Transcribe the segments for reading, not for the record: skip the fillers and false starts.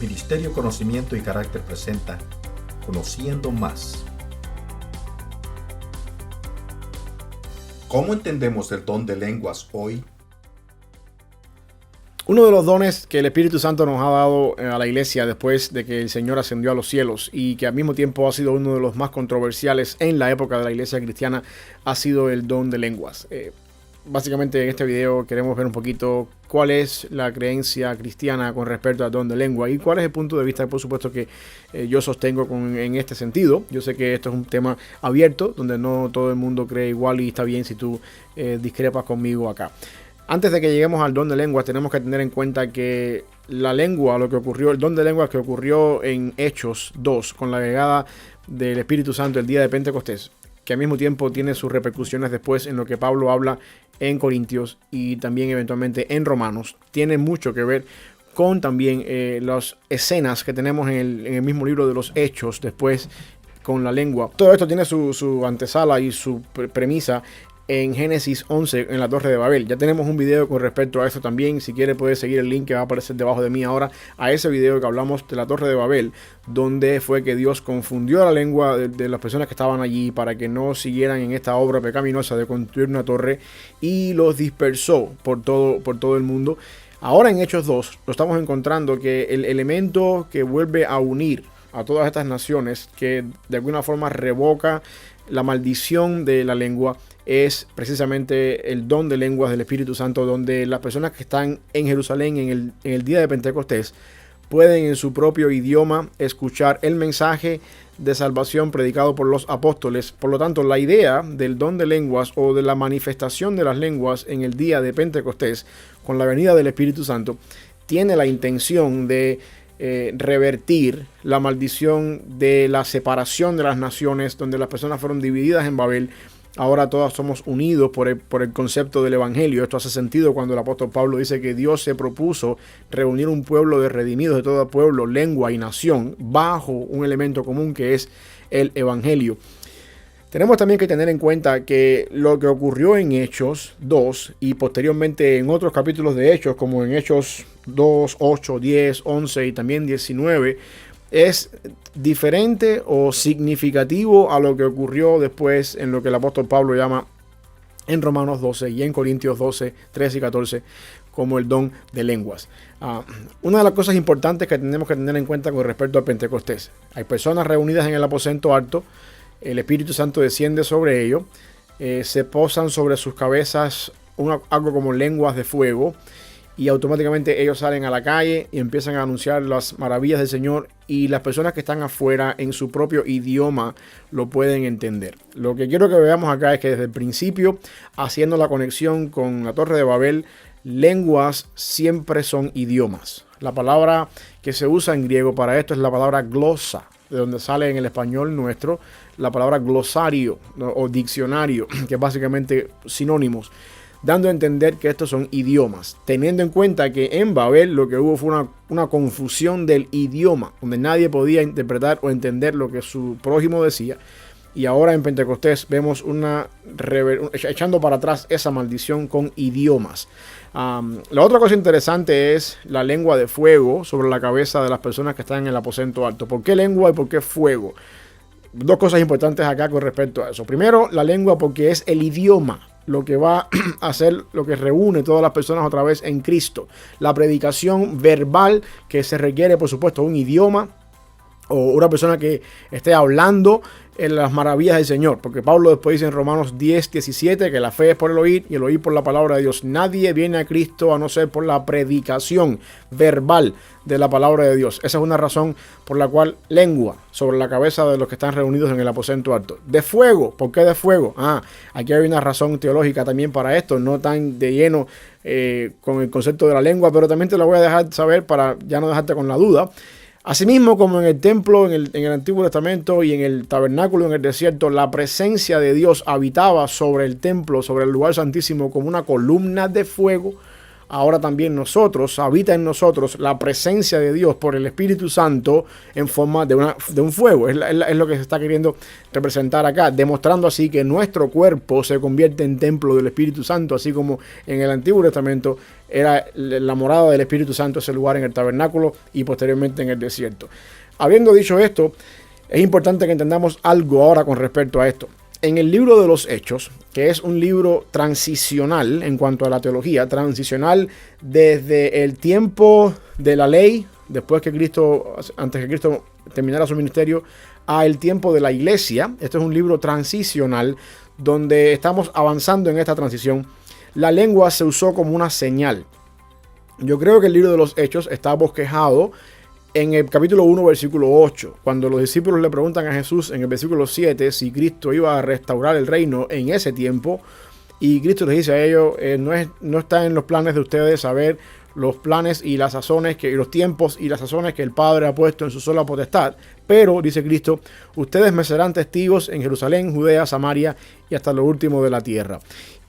Ministerio Conocimiento y Carácter presenta Conociendo Más. ¿Cómo entendemos el don de lenguas hoy? Uno de los dones que el Espíritu Santo nos ha dado a la iglesia después de que el Señor ascendió a los cielos y que al mismo tiempo ha sido uno de los más controversiales en la época de la iglesia cristiana ha sido el don de lenguas. Básicamente en este video queremos ver un poquito cuál es la creencia cristiana con respecto al don de lengua y cuál es el punto de vista, por supuesto, que yo sostengo en este sentido. Yo sé que esto es un tema abierto donde no todo el mundo cree igual y está bien si tú discrepas conmigo acá. Antes de que lleguemos al don de lenguas, tenemos que tener en cuenta que la lengua, lo que ocurrió, el don de lenguas que ocurrió en Hechos 2 con la llegada del Espíritu Santo el día de Pentecostés, que al mismo tiempo tiene sus repercusiones después en lo que Pablo habla en Corintios y también eventualmente en Romanos, tiene mucho que ver con también las escenas que tenemos en el mismo libro de los Hechos después con la lengua. Todo esto tiene su antesala y su premisa en Génesis 11 en la Torre de Babel. Ya tenemos un video con respecto a eso también. Si quieres puedes seguir el link que va a aparecer debajo de mí ahora a ese video que hablamos de la Torre de Babel, donde fue que Dios confundió la lengua de las personas que estaban allí para que no siguieran en esta obra pecaminosa de construir una torre y los dispersó por todo el mundo. Ahora en Hechos 2 lo estamos encontrando que el elemento que vuelve a unir a todas estas naciones, que de alguna forma revoca la maldición de la lengua, es precisamente el don de lenguas del Espíritu Santo, donde las personas que están en Jerusalén en el día de Pentecostés pueden en su propio idioma escuchar el mensaje de salvación predicado por los apóstoles. Por lo tanto, la idea del don de lenguas o de la manifestación de las lenguas en el día de Pentecostés con la venida del Espíritu Santo tiene la intención de revertir la maldición de la separación de las naciones, donde las personas fueron divididas en Babel. Ahora todas somos unidos por el concepto del evangelio. Esto hace sentido cuando el apóstol Pablo dice que Dios se propuso reunir un pueblo de redimidos de todo pueblo, lengua y nación bajo un elemento común que es el evangelio. Tenemos también que tener en cuenta que lo que ocurrió en Hechos 2 y posteriormente en otros capítulos de Hechos, como en Hechos 2, 8, 10, 11 y también 19, es diferente o significativo a lo que ocurrió después en lo que el apóstol Pablo llama en Romanos 12 y en Corintios 12, 13 y 14 como el don de lenguas. Una de las cosas importantes que tenemos que tener en cuenta con respecto al Pentecostés: hay personas reunidas en el aposento alto, el Espíritu Santo desciende sobre ellos, se posan sobre sus cabezas algo como lenguas de fuego y automáticamente ellos salen a la calle y empiezan a anunciar las maravillas del Señor, y las personas que están afuera en su propio idioma lo pueden entender. Lo que quiero que veamos acá es que desde el principio, haciendo la conexión con la Torre de Babel, lenguas siempre son idiomas. La palabra que se usa en griego para esto es la palabra glosa, de donde sale en el español nuestro la palabra glosario, ¿no? O diccionario, que es básicamente sinónimos, dando a entender que estos son idiomas, teniendo en cuenta que en Babel lo que hubo fue una confusión del idioma, donde nadie podía interpretar o entender lo que su prójimo decía. Y ahora en Pentecostés vemos echando para atrás esa maldición con idiomas. La otra cosa interesante es la lengua de fuego sobre la cabeza de las personas que están en el aposento alto. ¿Por qué lengua y por qué fuego? Dos cosas importantes acá con respecto a eso. Primero, la lengua, porque es el idioma lo que va a hacer, lo que reúne todas las personas otra vez en Cristo. La predicación verbal, que se requiere, por supuesto, un idioma o una persona que esté hablando en las maravillas del Señor, porque Pablo después dice en Romanos 10, 17 que la fe es por el oír y el oír por la palabra de Dios. Nadie viene a Cristo a no ser por la predicación verbal de la palabra de Dios. Esa es una razón por la cual lengua sobre la cabeza de los que están reunidos en el aposento alto. De fuego, ¿por qué de fuego? Aquí hay una razón teológica también para esto, no tan de lleno con el concepto de la lengua, pero también te la voy a dejar saber para ya no dejarte con la duda. Asimismo, como en el templo, en el Antiguo Testamento y en el tabernáculo en el desierto, la presencia de Dios habitaba sobre el templo, sobre el lugar santísimo, como una columna de fuego. ahora también habita en nosotros la presencia de Dios por el Espíritu Santo en forma de un fuego. Es lo que se está queriendo representar acá, demostrando así que nuestro cuerpo se convierte en templo del Espíritu Santo, así como en el Antiguo Testamento era la morada del Espíritu Santo, ese lugar en el tabernáculo y posteriormente en el desierto. Habiendo dicho esto, es importante que entendamos algo ahora con respecto a esto. En el libro de los Hechos, que es un libro transicional en cuanto a la teología, transicional desde el tiempo de la ley, antes que Cristo terminara su ministerio, a el tiempo de la iglesia. Esto es un libro transicional donde estamos avanzando en esta transición. La lengua se usó como una señal. Yo creo que el libro de los Hechos está bosquejado en el capítulo 1, versículo 8, cuando los discípulos le preguntan a Jesús en el versículo 7 si Cristo iba a restaurar el reino en ese tiempo, y Cristo les dice a ellos, no está en los planes de ustedes saber los planes y las sazones, los tiempos y las sazones que el Padre ha puesto en su sola potestad, pero, dice Cristo, ustedes me serán testigos en Jerusalén, Judea, Samaria y hasta lo último de la tierra.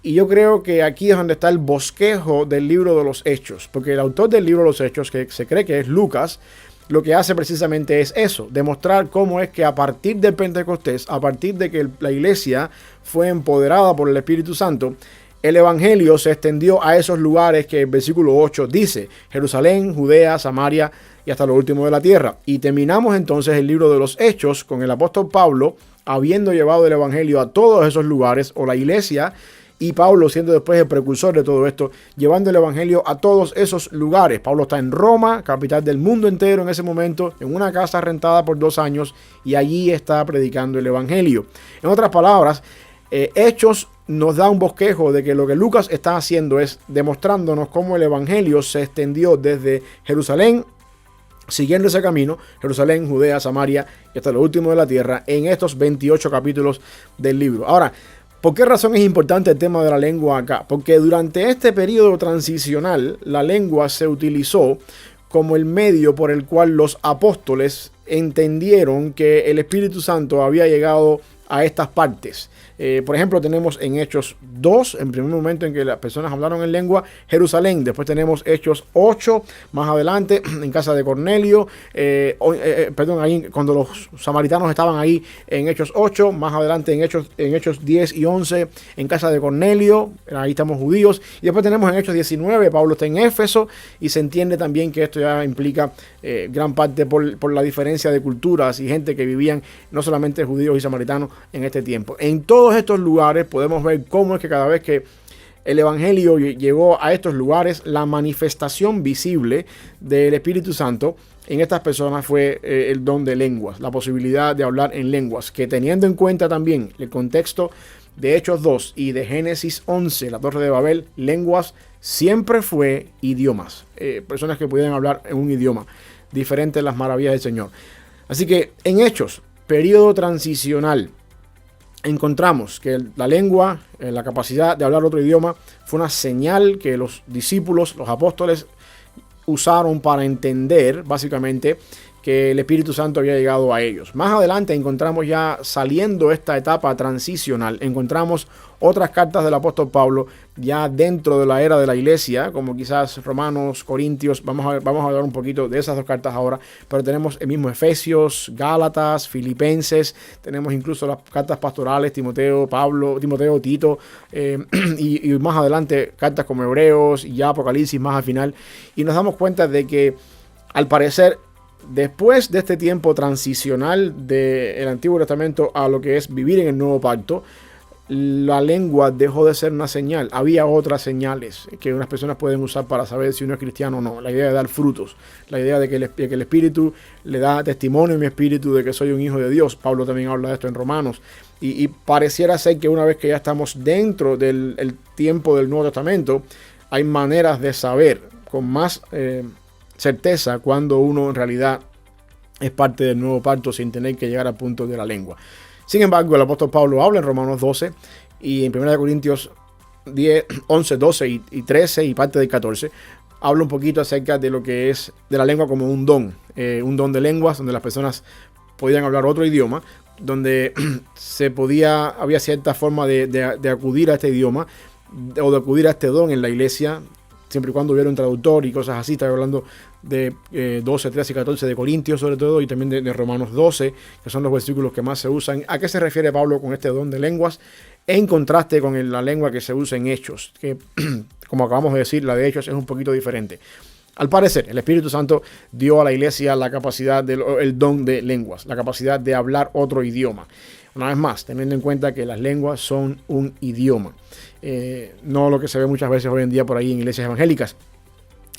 Y yo creo que aquí es donde está el bosquejo del libro de los Hechos, porque el autor del libro de los Hechos, que se cree que es Lucas, lo que hace precisamente es eso, demostrar cómo es que a partir del Pentecostés, a partir de que la iglesia fue empoderada por el Espíritu Santo, el evangelio se extendió a esos lugares que el versículo 8 dice, Jerusalén, Judea, Samaria y hasta lo último de la tierra. Y terminamos entonces el libro de los Hechos con el apóstol Pablo habiendo llevado el evangelio a todos esos lugares, o la iglesia, y Pablo siendo después el precursor de todo esto, llevando el evangelio a todos esos lugares. Pablo está en Roma, capital del mundo entero en ese momento, en una casa rentada por 2 años, y allí está predicando el evangelio. En otras palabras, Hechos nos da un bosquejo de que lo que Lucas está haciendo es demostrándonos cómo el evangelio se extendió desde Jerusalén, siguiendo ese camino, Jerusalén, Judea, Samaria y hasta lo último de la tierra, en estos 28 capítulos del libro. Ahora, ¿por qué razón es importante el tema de la lengua acá? Porque durante este periodo transicional, la lengua se utilizó como el medio por el cual los apóstoles entendieron que el Espíritu Santo había llegado a estas partes. Por ejemplo, tenemos en Hechos 2, en primer momento en que las personas hablaron en lengua, Jerusalén. Después tenemos Hechos 8, más adelante, en casa de Cornelio. Ahí cuando los samaritanos estaban ahí en Hechos 8, más adelante en Hechos 10 y 11, en casa de Cornelio. Ahí estamos judíos. Y después tenemos en Hechos 19, Pablo está en Éfeso, y se entiende también que esto ya implica gran parte por la diferencia de culturas y gente que vivían, no solamente judíos y samaritanos, en este tiempo. En todos estos lugares podemos ver cómo es que cada vez que el evangelio llegó a estos lugares, la manifestación visible del Espíritu Santo en estas personas fue el don de lenguas, la posibilidad de hablar en lenguas, que teniendo en cuenta también el contexto de Hechos 2 y de Génesis 11, la Torre de Babel, lenguas siempre fue idiomas, personas que pudieran hablar en un idioma diferente de las maravillas del Señor. Así que en Hechos, periodo transicional, encontramos que la lengua, la capacidad de hablar otro idioma, fue una señal que los discípulos, los apóstoles, usaron para entender básicamente que el Espíritu Santo había llegado a ellos. Más adelante encontramos, ya saliendo esta etapa transicional, encontramos otras cartas del apóstol Pablo ya dentro de la era de la iglesia, como quizás Romanos, Corintios. Vamos a hablar un poquito de esas 2 cartas ahora, pero tenemos el mismo Efesios, Gálatas, Filipenses, tenemos incluso las cartas pastorales, Timoteo, Tito, y más adelante cartas como Hebreos y ya Apocalipsis más al final, y nos damos cuenta de que al parecer, después de este tiempo transicional del Antiguo Testamento a lo que es vivir en el Nuevo Pacto, la lengua dejó de ser una señal. Había otras señales que unas personas pueden usar para saber si uno es cristiano o no. La idea de dar frutos, la idea de que el Espíritu le da testimonio a mi espíritu de que soy un hijo de Dios. Pablo también habla de esto en Romanos. Y pareciera ser que una vez que ya estamos dentro del tiempo del Nuevo Testamento, hay maneras de saber con más certeza cuando uno en realidad es parte del nuevo pacto sin tener que llegar al punto de la lengua. Sin embargo, el apóstol Pablo habla en Romanos 12 y en 1 Corintios 10, 11, 12 y 13 y parte del 14 habla un poquito acerca de lo que es de la lengua como un don de lenguas, donde las personas podían hablar otro idioma, donde había cierta forma de acudir a este idioma o de acudir a este don en la iglesia, siempre y cuando hubiera un traductor y cosas así. Estoy hablando de 12, 13 y 14 de Corintios sobre todo, y también de Romanos 12, que son los versículos que más se usan. ¿A qué se refiere Pablo con este don de lenguas? En contraste con la lengua que se usa en Hechos, que como acabamos de decir, la de Hechos es un poquito diferente. Al parecer, el Espíritu Santo dio a la iglesia la capacidad, el don de lenguas, la capacidad de hablar otro idioma. Una vez más, teniendo en cuenta que las lenguas son un idioma, no lo que se ve muchas veces hoy en día por ahí en iglesias evangélicas.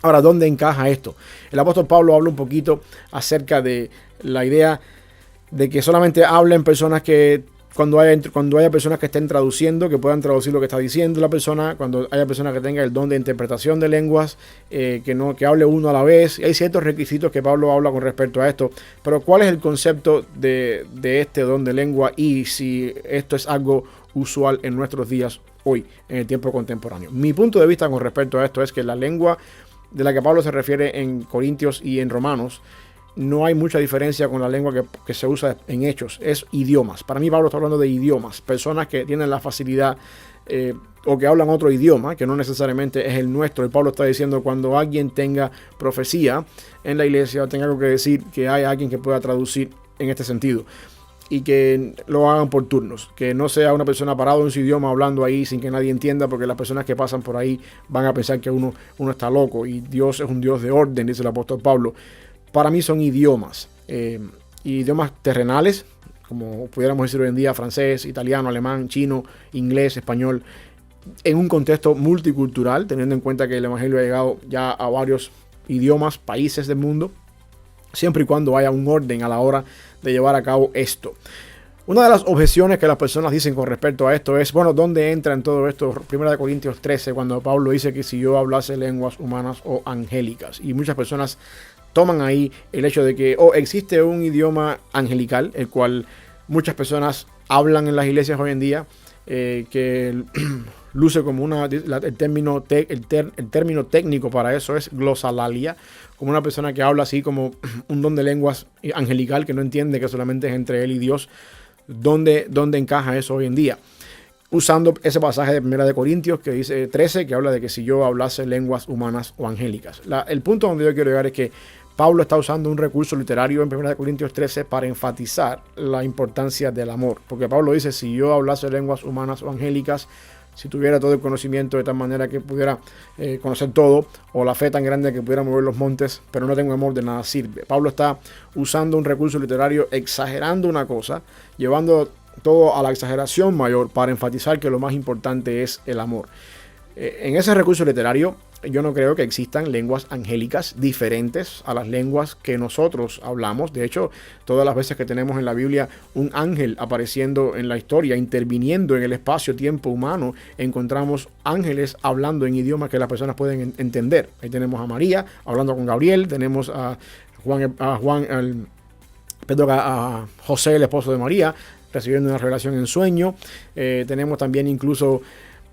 Ahora, ¿dónde encaja esto? El apóstol Pablo habla un poquito acerca de la idea de que solamente hablen personas que cuando haya personas que estén traduciendo, que puedan traducir lo que está diciendo la persona, cuando haya personas que tengan el don de interpretación de lenguas, que hable uno a la vez. Y hay ciertos requisitos que Pablo habla con respecto a esto. Pero ¿cuál es el concepto de este don de lengua y si esto es algo usual en nuestros días hoy, en el tiempo contemporáneo? Mi punto de vista con respecto a esto es que la lengua de la que Pablo se refiere en Corintios y en Romanos, no hay mucha diferencia con la lengua que se usa en Hechos. Es idiomas. Para mí Pablo está hablando de idiomas. Personas que tienen la facilidad o que hablan otro idioma, que no necesariamente es el nuestro. Y Pablo está diciendo cuando alguien tenga profecía en la iglesia o tenga algo que decir, que hay alguien que pueda traducir en este sentido. Y que lo hagan por turnos. Que no sea una persona parada en su idioma hablando ahí sin que nadie entienda, porque las personas que pasan por ahí van a pensar que uno está loco. Y Dios es un Dios de orden, dice el apóstol Pablo. Para mí son idiomas, idiomas terrenales, como pudiéramos decir hoy en día, francés, italiano, alemán, chino, inglés, español, en un contexto multicultural, teniendo en cuenta que el evangelio ha llegado ya a varios idiomas, países del mundo, siempre y cuando haya un orden a la hora de llevar a cabo esto. Una de las objeciones que las personas dicen con respecto a esto es, bueno, ¿dónde entra en todo esto? 1 Corintios 13, cuando Pablo dice que si yo hablase lenguas humanas o angélicas. Y muchas personas toman ahí el hecho de que existe un idioma angelical, el cual muchas personas hablan en las iglesias hoy en día, que luce como el término técnico para eso es glosalalia, como una persona que habla así como un don de lenguas angelical, que no entiende que solamente es entre él y Dios. ¿Dónde encaja eso hoy en día? Usando ese pasaje de 1 Corintios que dice 13, que habla de que si yo hablase lenguas humanas o angélicas. El punto donde yo quiero llegar es que Pablo está usando un recurso literario en 1 Corintios 13 para enfatizar la importancia del amor. Porque Pablo dice, si yo hablase lenguas humanas o angélicas, si tuviera todo el conocimiento de tal manera que pudiera conocer todo, o la fe tan grande que pudiera mover los montes, pero no tengo amor, de nada sirve. Pablo está usando un recurso literario, exagerando una cosa, llevando todo a la exageración mayor para enfatizar que lo más importante es el amor. En ese recurso literario yo no creo que existan lenguas angélicas diferentes a las lenguas que nosotros hablamos. De hecho, todas las veces que tenemos en la Biblia un ángel apareciendo en la historia, interviniendo en el espacio-tiempo humano, encontramos ángeles hablando en idiomas que las personas pueden entender. Ahí tenemos a María hablando con Gabriel, tenemos a José, el esposo de María, recibiendo una revelación en sueño. Tenemos también incluso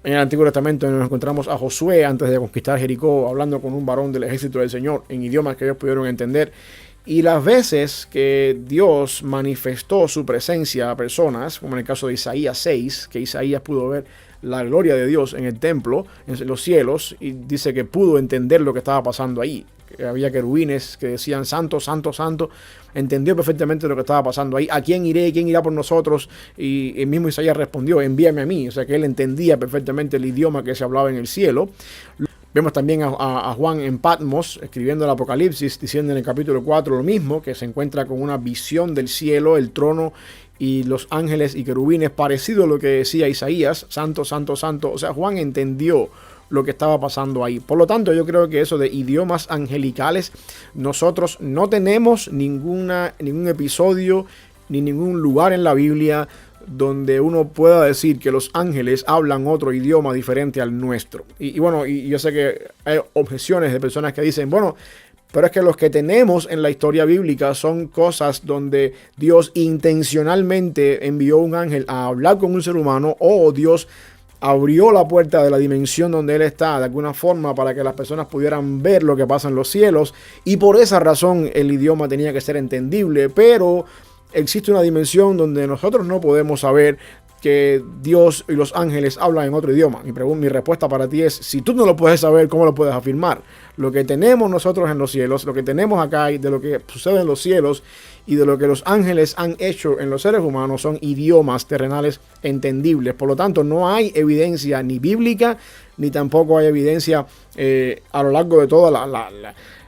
en el Antiguo Testamento nos encontramos a Josué antes de conquistar Jericó, hablando con un varón del ejército del Señor en idiomas que ellos pudieron entender. Y las veces que Dios manifestó su presencia a personas, como en el caso de Isaías 6, que Isaías pudo ver la gloria de Dios en el templo, en los cielos, y dice que pudo entender lo que estaba pasando ahí. Había querubines que decían santo, santo, santo. Entendió perfectamente lo que estaba pasando ahí. ¿A quién iré? ¿Quién irá por nosotros? Y el mismo Isaías respondió, envíame a mí. O sea que él entendía perfectamente el idioma que se hablaba en el cielo. Vemos también a Juan en Patmos escribiendo el Apocalipsis, diciendo en el capítulo 4 lo mismo, que se encuentra con una visión del cielo, el trono y los ángeles y querubines, parecido a lo que decía Isaías, santo, santo, santo. O sea, Juan entendió lo que estaba pasando ahí. Por lo tanto, yo creo que eso de idiomas angelicales, nosotros no tenemos ningún episodio ni ningún lugar en la Biblia donde uno pueda decir que los ángeles hablan otro idioma diferente al nuestro. Y yo sé que hay objeciones de personas que dicen, bueno, pero es que los que tenemos en la historia bíblica son cosas donde Dios intencionalmente envió un ángel a hablar con un ser humano, o Dios abrió la puerta de la dimensión donde Él está de alguna forma para que las personas pudieran ver lo que pasa en los cielos, y por esa razón el idioma tenía que ser entendible. Pero existe una dimensión donde nosotros no podemos saber que Dios y los ángeles hablan en otro idioma? Mi respuesta para ti es, si tú no lo puedes saber, ¿cómo lo puedes afirmar? Lo que tenemos nosotros en los cielos, lo que tenemos acá y de lo que sucede en los cielos y de lo que los ángeles han hecho en los seres humanos son idiomas terrenales entendibles. Por lo tanto, no hay evidencia ni bíblica, ni tampoco hay evidencia a lo largo de toda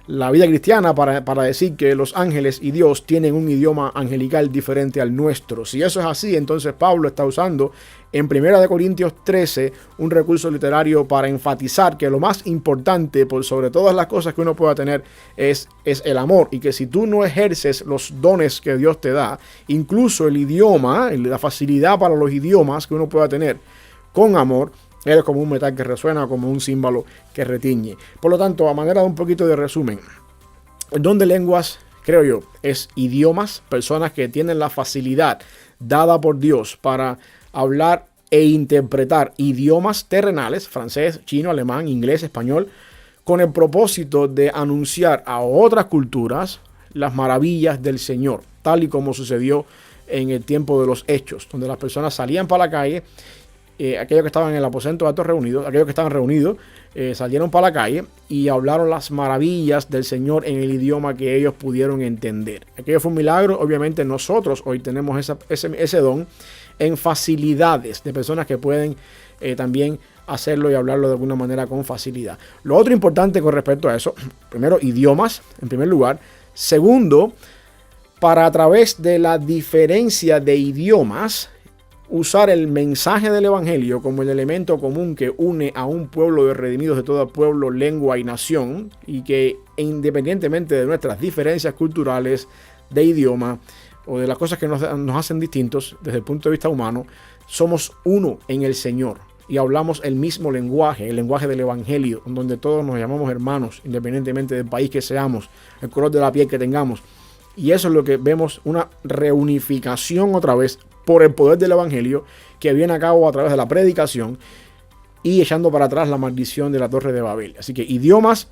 la vida cristiana para decir que los ángeles y Dios tienen un idioma angelical diferente al nuestro. Si eso es así, entonces Pablo está usando en 1 Corintios 13 un recurso literario para enfatizar que lo más importante por sobre todas las cosas que uno pueda tener es el amor, y que si tú no ejerces los dones que Dios te da, incluso el idioma, la facilidad para los idiomas que uno pueda tener con amor, eres como un metal que resuena, como un címbalo que retiñe. Por lo tanto, a manera de un poquito de resumen, el don de lenguas, creo yo, es idiomas, personas que tienen la facilidad dada por Dios para hablar e interpretar idiomas terrenales, francés, chino, alemán, inglés, español, con el propósito de anunciar a otras culturas las maravillas del Señor, tal y como sucedió en el tiempo de los Hechos, donde las personas salían para la calle. Aquellos que estaban en el aposento de altos reunidos, aquellos que estaban reunidos, salieron para la calle y hablaron las maravillas del Señor en el idioma que ellos pudieron entender. Aquello fue un milagro. Obviamente nosotros hoy tenemos ese don en facilidades de personas que pueden también hacerlo y hablarlo de alguna manera con facilidad. Lo otro importante con respecto a eso, primero, idiomas, en primer lugar. Segundo, para a través de la diferencia de idiomas, usar el mensaje del evangelio como el elemento común que une a un pueblo de redimidos de todo pueblo, lengua y nación, y que independientemente de nuestras diferencias culturales, de idioma o de las cosas que nos hacen distintos desde el punto de vista humano, somos uno en el Señor y hablamos el mismo lenguaje, el lenguaje del evangelio, donde todos nos llamamos hermanos, independientemente del país que seamos, el color de la piel que tengamos. Y eso es lo que vemos, una reunificación otra vez por el poder del evangelio que viene a cabo a través de la predicación y echando para atrás la maldición de la Torre de Babel. Así que idiomas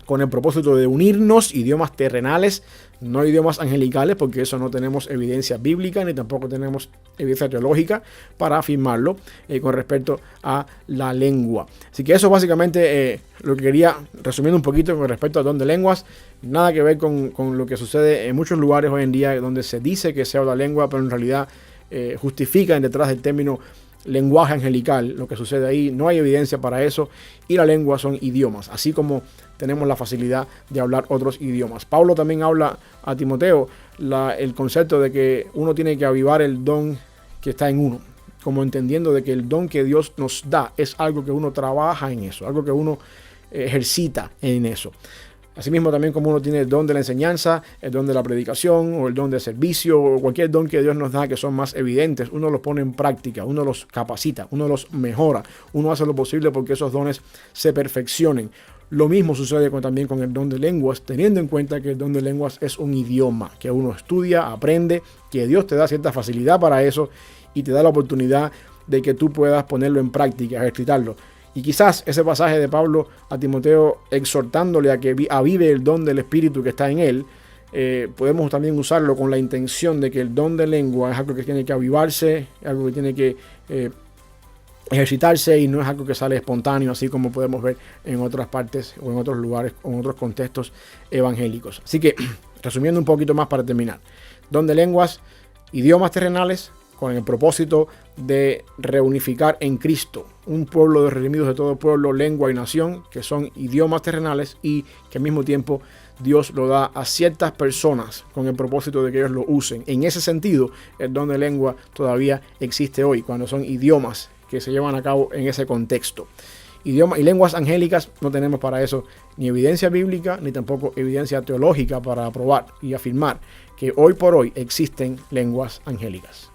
con el propósito de unirnos, idiomas terrenales, no idiomas angelicales, porque eso no tenemos evidencia bíblica ni tampoco tenemos evidencia teológica para afirmarlo con respecto a la lengua. Así que eso básicamente lo que quería, resumiendo un poquito con respecto al don de lenguas. Nada que ver con lo que sucede en muchos lugares hoy en día donde se dice que se habla lengua, pero en realidad justifican detrás del término lenguaje angelical lo que sucede ahí. No hay evidencia para eso, y la lengua son idiomas, así como tenemos la facilidad de hablar otros idiomas. Pablo también habla a Timoteo el concepto de que uno tiene que avivar el don que está en uno, como entendiendo de que el don que Dios nos da es algo que uno trabaja en eso, algo que uno ejercita en eso. Asimismo, también como uno tiene el don de la enseñanza, el don de la predicación o el don de servicio o cualquier don que Dios nos da que son más evidentes, uno los pone en práctica, uno los capacita, uno los mejora, uno hace lo posible porque esos dones se perfeccionen. Lo mismo sucede también con el don de lenguas, teniendo en cuenta que el don de lenguas es un idioma que uno estudia, aprende, que Dios te da cierta facilidad para eso y te da la oportunidad de que tú puedas ponerlo en práctica, ejercitarlo. Y quizás ese pasaje de Pablo a Timoteo exhortándole a que avive el don del Espíritu que está en él, podemos también usarlo con la intención de que el don de lengua es algo que tiene que avivarse, algo que tiene que ejercitarse y no es algo que sale espontáneo, así como podemos ver en otras partes o en otros lugares o en otros contextos evangélicos. Así que, resumiendo un poquito más para terminar, don de lenguas, idiomas terrenales, con el propósito de reunificar en Cristo un pueblo de redimidos de todo pueblo, lengua y nación, que son idiomas terrenales y que al mismo tiempo Dios lo da a ciertas personas con el propósito de que ellos lo usen. En ese sentido, el don de lengua todavía existe hoy, cuando son idiomas que se llevan a cabo en ese contexto. Idiomas y lenguas angélicas no tenemos para eso ni evidencia bíblica ni tampoco evidencia teológica para probar y afirmar que hoy por hoy existen lenguas angélicas.